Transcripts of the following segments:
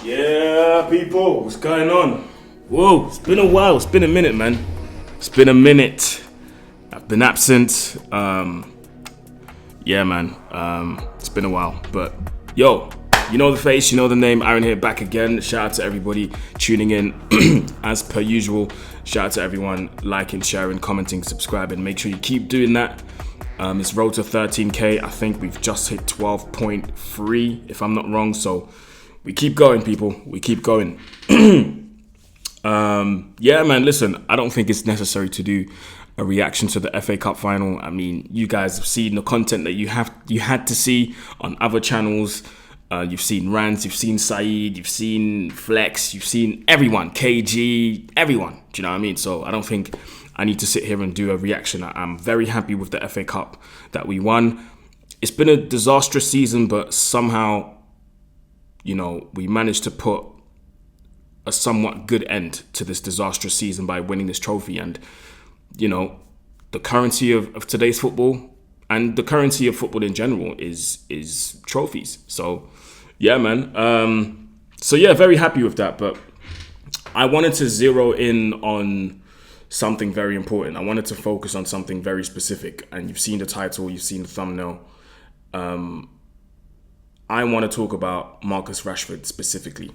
Yeah, people, what's going on? Whoa, it's been a while. It's been a minute, man. It's been a minute. I've been absent. Yeah, man. It's been a while, but yo, you know the face, you know the name. Aaron here, back again. Shout out to everybody tuning in, as per usual. Shout out to everyone liking, sharing, commenting, subscribing. Make sure you keep doing that. It's road to 13k. I think we've just hit 12.3, if I'm not wrong. So we keep going, people. We keep going. Yeah, man. Listen, I don't think it's necessary to do a reaction to the FA Cup final. I mean, you guys have seen the content that you had to see on other channels. You've seen Rants, you've seen Saeed, you've seen Flex, you've seen everyone, KG, everyone. Do you know what I mean? So I don't think I need to sit here and do a reaction. I'm very happy with the FA Cup that we won. It's been a disastrous season, but somehow, you know, we managed to put a somewhat good end to this disastrous season by winning this trophy. And, you know, the currency of today's football and the currency of football in general is trophies. So, yeah, man. So, yeah, very happy with that. But I wanted to zero in on something very important. I wanted to focus on something very specific. And you've seen the title, you've seen the thumbnail. I want to talk about Marcus Rashford specifically.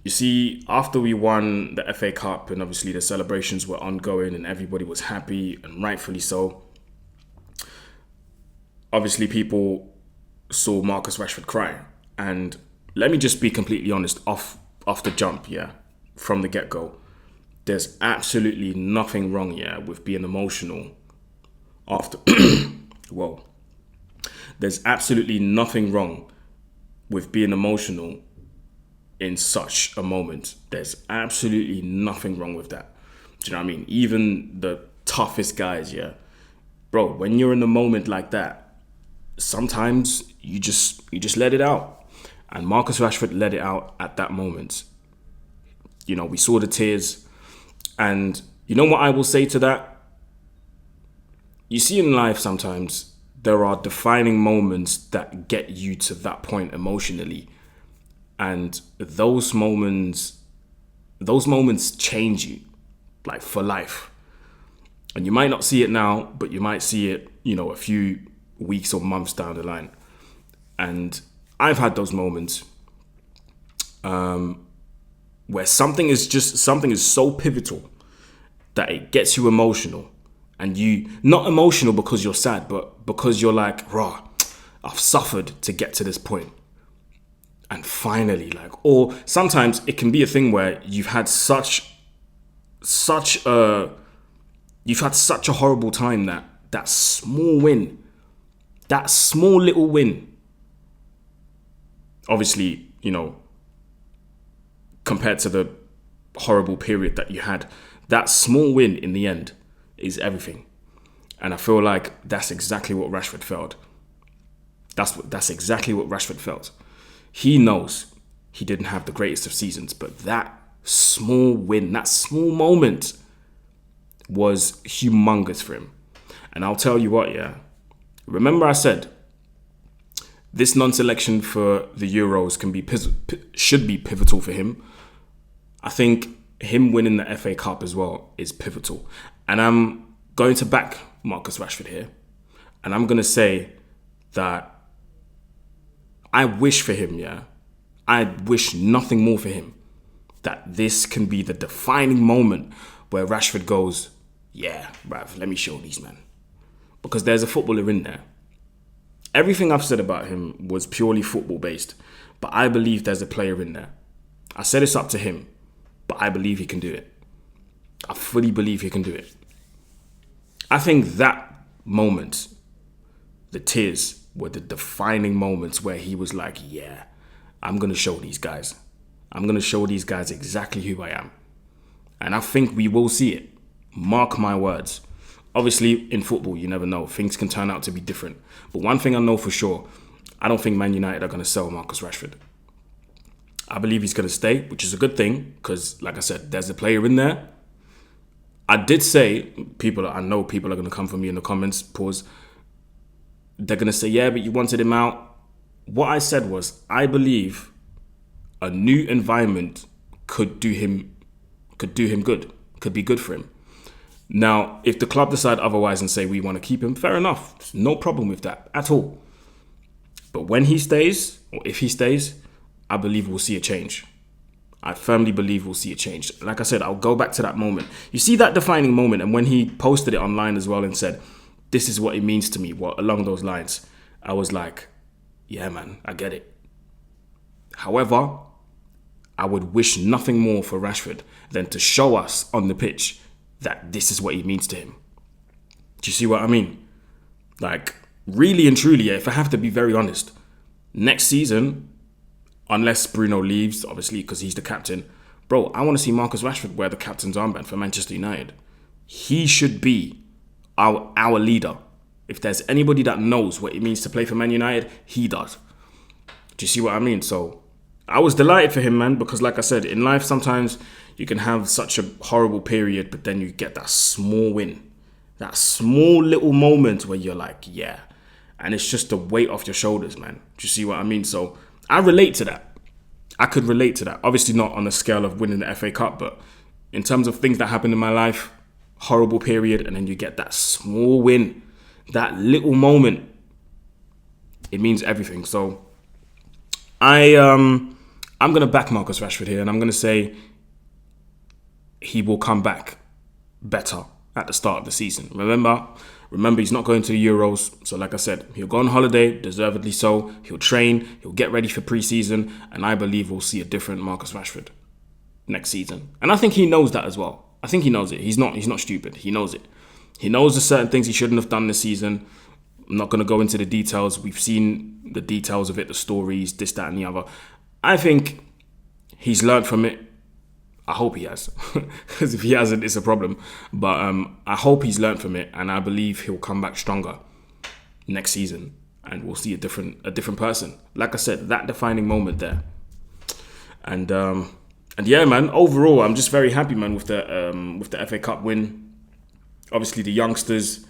You see, after we won the FA Cup and obviously the celebrations were ongoing and everybody was happy and rightfully so, obviously people saw Marcus Rashford cry. And let me just be completely honest, off the jump, yeah, from the get-go. There's absolutely nothing wrong, yeah, with being emotional after... Whoa. There's absolutely nothing wrong with being emotional in such a moment. There's absolutely nothing wrong with that. Do you know what I mean? Even the toughest guys, yeah. Bro, when you're in a moment like that, sometimes you just let it out. And Marcus Rashford let it out at that moment. You know, we saw the tears. And you know what I will say to that? You see in life sometimes there are defining moments that get you to that point emotionally. And those moments change you, like, for life. And you might not see it now, but you might see it, you know, a few weeks or months down the line. And I've had those moments where something is so pivotal that it gets you emotional. And you, not emotional because you're sad, but because you're like, rah, I've suffered to get to this point. And finally, like, or sometimes it can be a thing where you've had such a horrible time that small win, that small little win, obviously, you know, compared to the horrible period that you had, that small win in the end is everything. And I feel like that's exactly what Rashford felt. That's exactly what Rashford felt. He knows he didn't have the greatest of seasons, but that small win, that small moment was humongous for him. And I'll tell you what, yeah. Remember I said this non-selection for the Euros should be pivotal for him. I think him winning the FA Cup as well is pivotal. And I'm going to back Marcus Rashford here. And I'm going to say that I wish for him, yeah. I wish nothing more for him. That this can be the defining moment where Rashford goes, yeah, bruv, let me show these, man. Because there's a footballer in there. Everything I've said about him was purely football based. But I believe there's a player in there. I said it's up to him. But I believe he can do it. I fully believe he can do it. I think that moment, the tears, were the defining moments where he was like, yeah, I'm going to show these guys. I'm going to show these guys exactly who I am. And I think we will see it. Mark my words. Obviously, in football, you never know. Things can turn out to be different. But one thing I know for sure, I don't think Man United are going to sell Marcus Rashford. I believe he's going to stay, which is a good thing. Because, like I said, there's a player in there. I did say, I know people are going to come for me in the comments, pause. They're going to say, yeah, but you wanted him out. What I said was, I believe a new environment could do him good, could be good for him. Now, if the club decide otherwise and say we want to keep him, fair enough. No problem with that at all. But when he stays, or if he stays, I believe we'll see a change. I firmly believe we'll see a change. Like I said, I'll go back to that moment. You see that defining moment, and when he posted it online as well and said, this is what it means to me, well, along those lines, I was like, yeah, man, I get it. However, I would wish nothing more for Rashford than to show us on the pitch that this is what he means to him. Do you see what I mean? Like, really and truly, if I have to be very honest, next season, unless Bruno leaves, obviously, because he's the captain, bro, I want to see Marcus Rashford wear the captain's armband for Manchester United. He should be our leader. If there's anybody that knows what it means to play for Man United, he does. Do you see what I mean? So I was delighted for him, man, because like I said, in life, sometimes you can have such a horrible period, but then you get that small win, that small little moment where you're like, yeah, and it's just the weight off your shoulders, man. Do you see what I mean? So I relate to that. I could relate to that. Obviously not on the scale of winning the FA Cup, but in terms of things that happened in my life, horrible period, and then you get that small win, that little moment, it means everything. So I'm going to back Marcus Rashford here, and I'm going to say he will come back better at the start of the season. Remember, he's not going to the Euros. So like I said, he'll go on holiday, deservedly so. He'll train, he'll get ready for pre-season, and I believe we'll see a different Marcus Rashford next season. And I think he knows that as well. I think he knows it. He's not stupid. He knows it. He knows there's certain things he shouldn't have done this season. I'm not going to go into the details. We've seen the details of it, the stories, this, that, and the other. I think he's learned from it. I hope he has, because if he hasn't, it's a problem. But I hope he's learned from it, and I believe he'll come back stronger next season, and we'll see a different person. Like I said, that defining moment there, and yeah, man. Overall, I'm just very happy, man, with the FA Cup win. Obviously, the youngsters,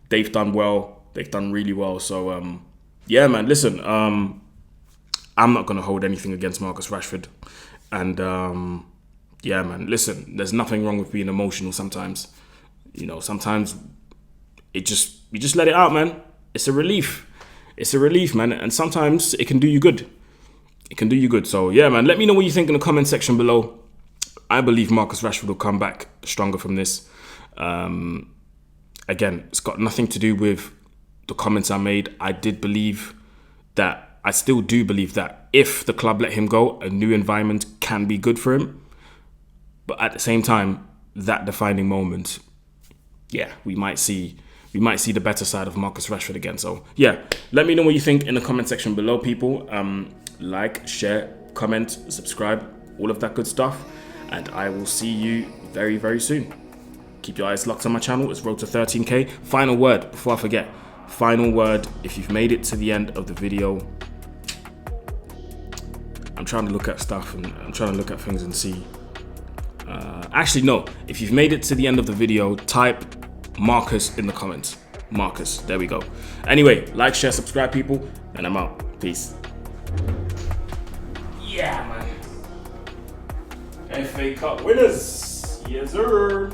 they've done well. They've done really well. So yeah, man. Listen, I'm not gonna hold anything against Marcus Rashford, and yeah, man, listen, there's nothing wrong with being emotional sometimes. You know, sometimes you just let it out, man. It's a relief. It's a relief, man. And sometimes it can do you good. It can do you good. So, yeah, man, let me know what you think in the comment section below. I believe Marcus Rashford will come back stronger from this. Again, it's got nothing to do with the comments I made. I still do believe that if the club let him go, a new environment can be good for him. But at the same time, that defining moment, yeah, we might see the better side of Marcus Rashford again. So yeah, let me know what you think in the comment section below, people. Like, share, comment, subscribe, all of that good stuff. And I will see you very, very soon. Keep your eyes locked on my channel. It's Road to 13K. Final word, before I forget. Final word, if you've made it to the end of the video, I'm trying to look at stuff and I'm trying to look at things and see. Actually, no. If you've made it to the end of the video, type Marcus in the comments. Marcus. There we go. Anyway, like, share, subscribe, people. And I'm out. Peace. Yeah, man. FA Cup winners. Yes, sir.